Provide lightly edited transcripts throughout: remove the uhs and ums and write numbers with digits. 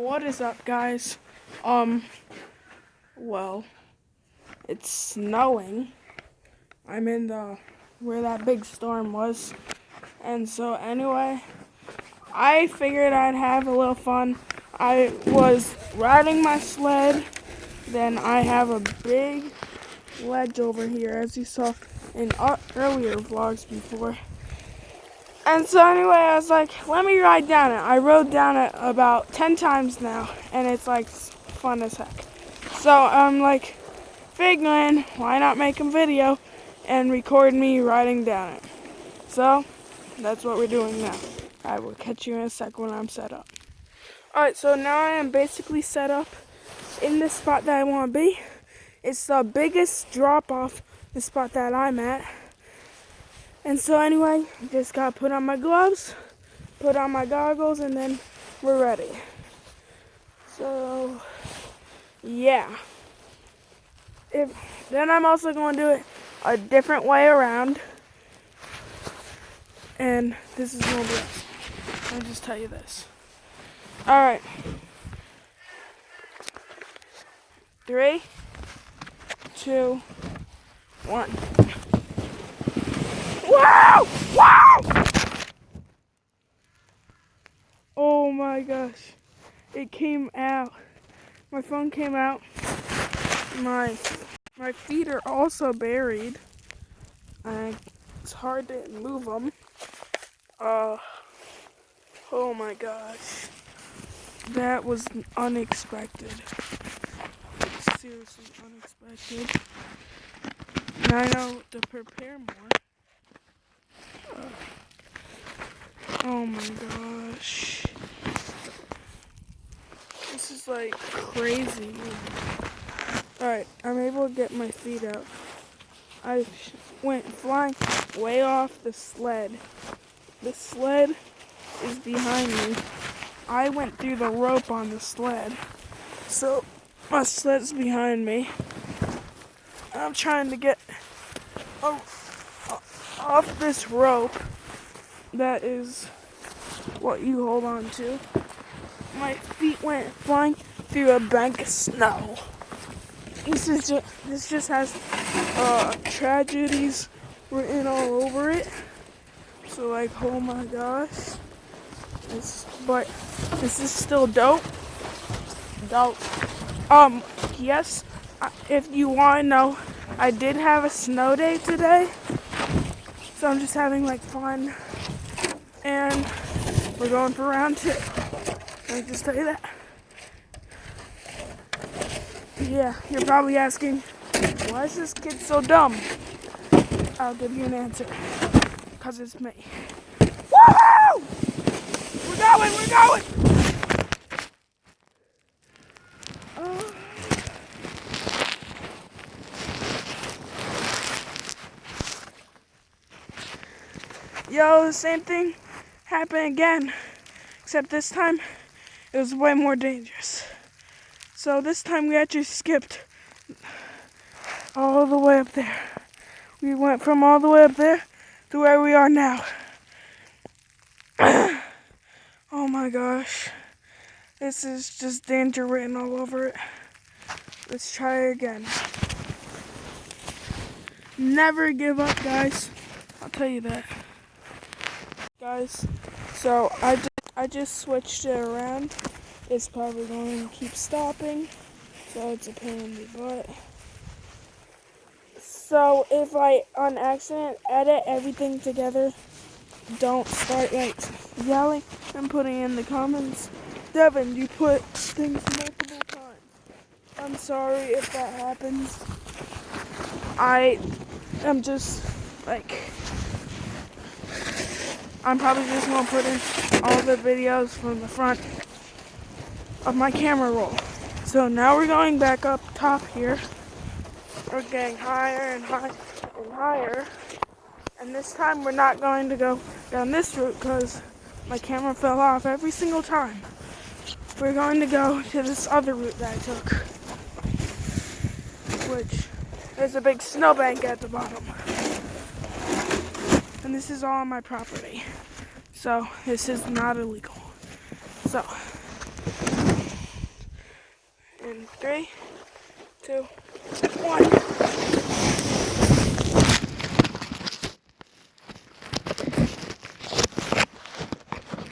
What is up, guys? Well, it's snowing. I'm in where that big storm was. And so anyway, I figured I'd have a little fun. I was riding my sled. Then I have a big ledge over here, as you saw in earlier vlogs before. And so anyway, I was like, let me ride down it. I rode down it about 10 times now, and it's like fun as heck. So I'm like, figuring, why not make a video and record me riding down it? So that's what we're doing now. I will catch you in a sec when I'm set up. Alright, so now I am basically set up in the spot that I want to be. It's the biggest drop off the spot that I'm at. And so anyway, just gotta put on my gloves, put on my goggles, and then we're ready. So yeah. Then I'm also going to do it a different way around. And this is going to be awesome. I'll just tell you this. Alright. 3, 2, 1. Wow! Wow! Oh my gosh. It came out. My phone came out. My feet are also buried. It's hard to move them. Oh my gosh. That was unexpected. Seriously unexpected. And I know to prepare more. Oh my gosh. This is like crazy. Alright, I'm able to get my feet out. I went flying way off the sled. The sled is behind me. I went through the rope on the sled. So my sled's behind me. I'm trying to get off this rope. That is what you hold on to. My feet went flying through a bank of snow. This just has tragedies written all over it. So like, oh my gosh. But this is still dope. Yes, if you want to know, I did have a snow day today. So I'm just having like fun. And we're going for round 2. Let me just tell you that. Yeah, you're probably asking, why is this kid so dumb? I'll give you an answer. Because it's me. Woohoo! We're going! Yo, the same thing happened again. Except this time, it was way more dangerous. So this time we actually skipped all the way up there. We went from all the way up there to where we are now. Oh my gosh. This is just danger written all over it. Let's try again. Never give up, guys. I'll tell you that. Guys, so I just switched it around. It's probably going to keep stopping, so it's a pain in the butt. So if I, on accident, edit everything together, don't start like yelling and putting in the comments, Devin, you put things multiple times. I'm sorry if that happens. I am just like, I'm probably just going to put in all the videos from the front of my camera roll. So now we're going back up top here. We're getting higher and higher and higher. And this time we're not going to go down this route because my camera fell off every single time. We're going to go to this other route that I took, which there's a big snowbank at the bottom. And this is all on my property. So this is not illegal. So 3, 2, 1.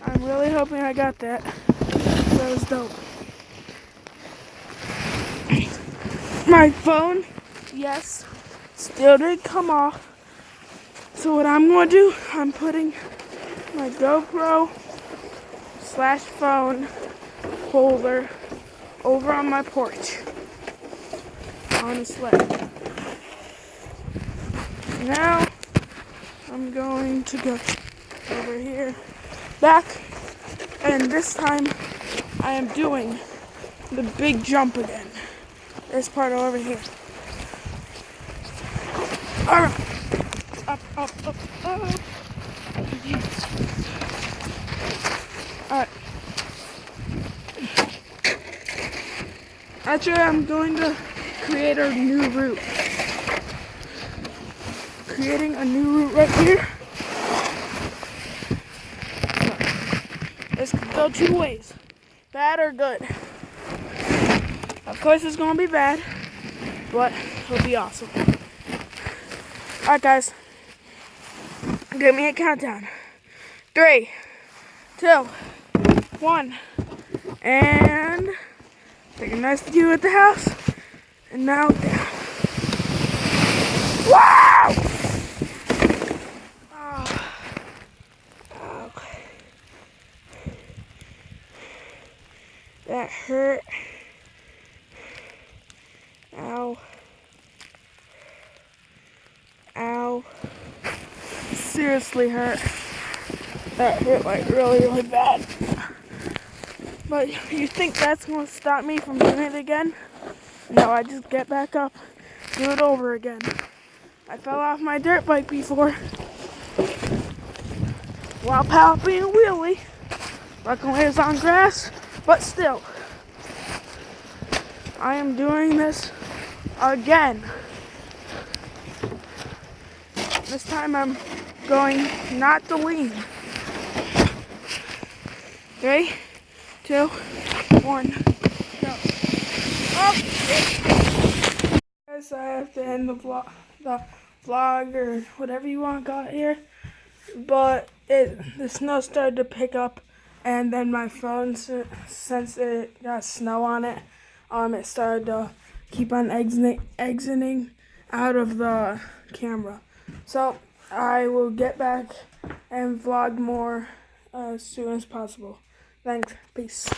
I'm really hoping I got that. That was dope. My phone, yes, still didn't come off. So what I'm going to do, I'm putting my GoPro / phone holder over on my porch on a sled. Now I'm going to go over here, back, and this time I am doing the big jump again. This part over here. Alright. Up, up, up, up. Alright. Actually, I'm going to create a new route. Creating a new route right here. This could go 2 ways. Bad or good. Of course, it's going to be bad, but it'll be awesome. Alright, guys. Give me a countdown. 3, 2, 1. And take a nice view at the house. And now down. Wow! Oh. Oh. That hurt. Ow. Ow. Seriously hurt. That hurt like really, really bad. But you think that's going to stop me from doing it again? No, I just get back up, do it over again. I fell off my dirt bike before while popping a wheelie. Luckily it was on grass, but still. I am doing this again. This time I'm going not to lean. 3, 2, 1, go. Oh. Guys, I have to end the vlog or whatever you want got here. But the snow started to pick up, and then my phone, since it got snow on it, it started to keep on exiting out of the camera. So I will get back and vlog more as soon as possible. Thanks. Peace.